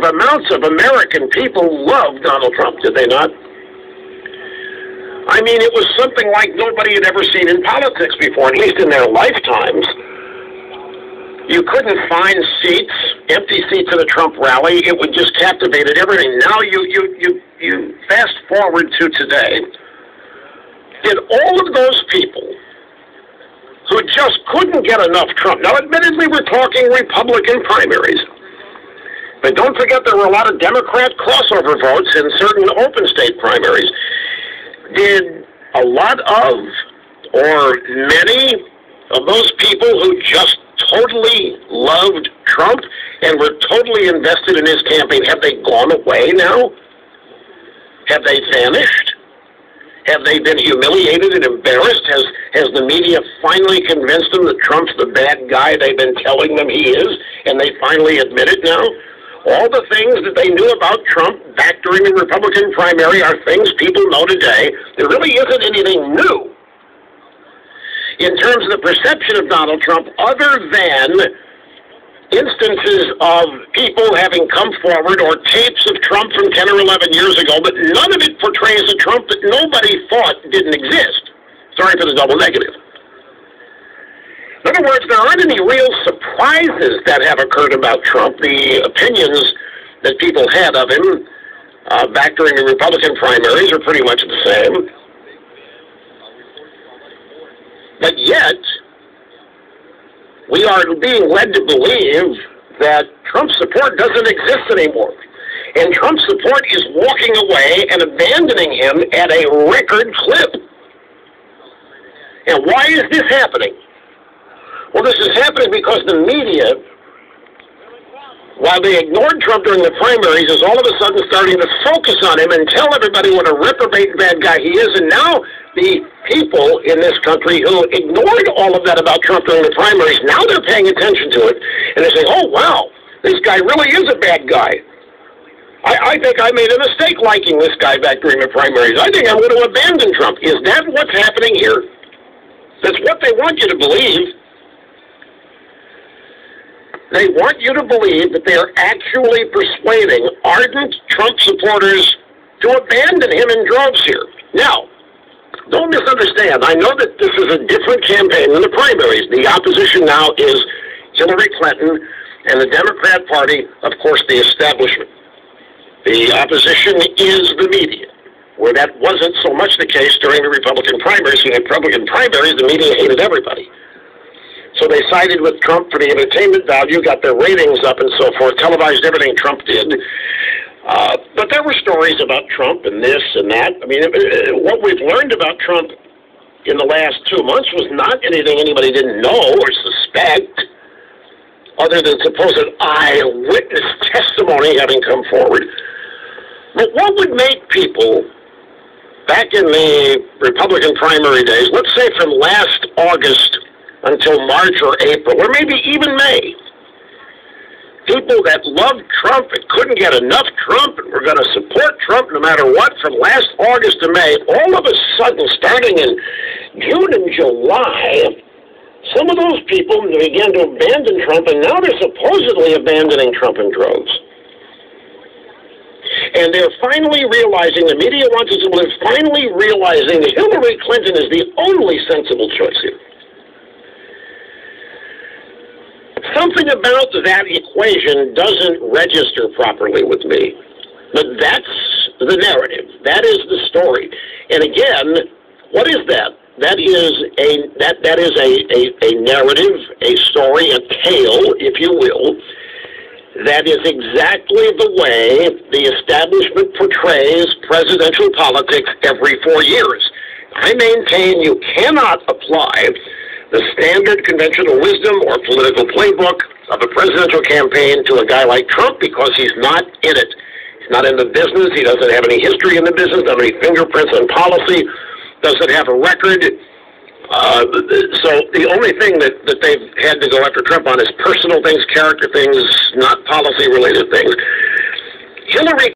amounts of American people loved Donald Trump, did they not? I mean, it was something like nobody had ever seen in politics before, at least in their lifetimes. You couldn't find seats, empty seats at a Trump rally. It would just captivated everything. Now you fast forward to today. Did all of those people who just couldn't get enough Trump, now admittedly we're talking Republican primaries, but don't forget there were a lot of Democrat crossover votes in certain open state primaries. Did a lot of, or many of those people who just totally loved Trump and were totally invested in his campaign, have they gone away now? Have they vanished? Have they been humiliated and embarrassed? Has the media finally convinced them that Trump's the bad guy they've been telling them he is, and they finally admit it now? All the things that they knew about Trump back during the Republican primary are things people know today. There really isn't anything new in terms of the perception of Donald Trump, other than instances of people having come forward or tapes of Trump from 10 or 11 years ago, but none of it portrays a Trump that nobody thought didn't exist. Sorry for the double negative. In other words, there aren't any real surprises that have occurred about Trump. The opinions that people had of him back during the Republican primaries are pretty much the same. But yet, we are being led to believe that Trump support doesn't exist anymore. And Trump support is walking away and abandoning him at a record clip. And why is this happening? Well, this is happening because the media, while they ignored Trump during the primaries, is all of a sudden starting to focus on him and tell everybody what a reprobate bad guy he is. And now the people in this country who ignored all of that about Trump during the primaries, now they're paying attention to it, and they're saying, oh, wow, this guy really is a bad guy. I think I made a mistake liking this guy back during the primaries. I think I'm going to abandon Trump. Is that what's happening here? That's what they want you to believe. They want you to believe that they are actually persuading ardent Trump supporters to abandon him in droves here. Now, don't misunderstand. I know that this is a different campaign than the primaries. The opposition now is Hillary Clinton and the Democrat Party, of course, the establishment. The opposition is the media, where that wasn't so much the case during the Republican primaries. In the Republican primaries, the media hated everybody. So they sided with Trump for the entertainment value, got their ratings up and so forth, televised everything Trump did. But there were stories about Trump and this and that. I mean, what we've learned about Trump in the last 2 months was not anything anybody didn't know or suspect, other than supposed eyewitness testimony having come forward. But what would make people, back in the Republican primary days, let's say from last August until March or April, or maybe even May, people that loved Trump and couldn't get enough Trump and were going to support Trump no matter what from last August to May, all of a sudden, starting in June and July, some of those people began to abandon Trump, and now they're supposedly abandoning Trump in droves. And they're finally realizing, the media wants us to believe, finally realizing that Hillary Clinton is the only sensible choice here. Something about that equation doesn't register properly with me. But that's the narrative. That is the story. And again, what is that? That is a narrative, a story, a tale, if you will, that is exactly the way the establishment portrays presidential politics every 4 years. I maintain you cannot apply the standard conventional wisdom or political playbook of a presidential campaign to a guy like Trump, because he's not in it. He's not in the business. He doesn't have any history in the business, doesn't have any fingerprints on policy, doesn't have a record. So the only thing that they've had to go after Trump on is personal things, character things, not policy-related things. Hillary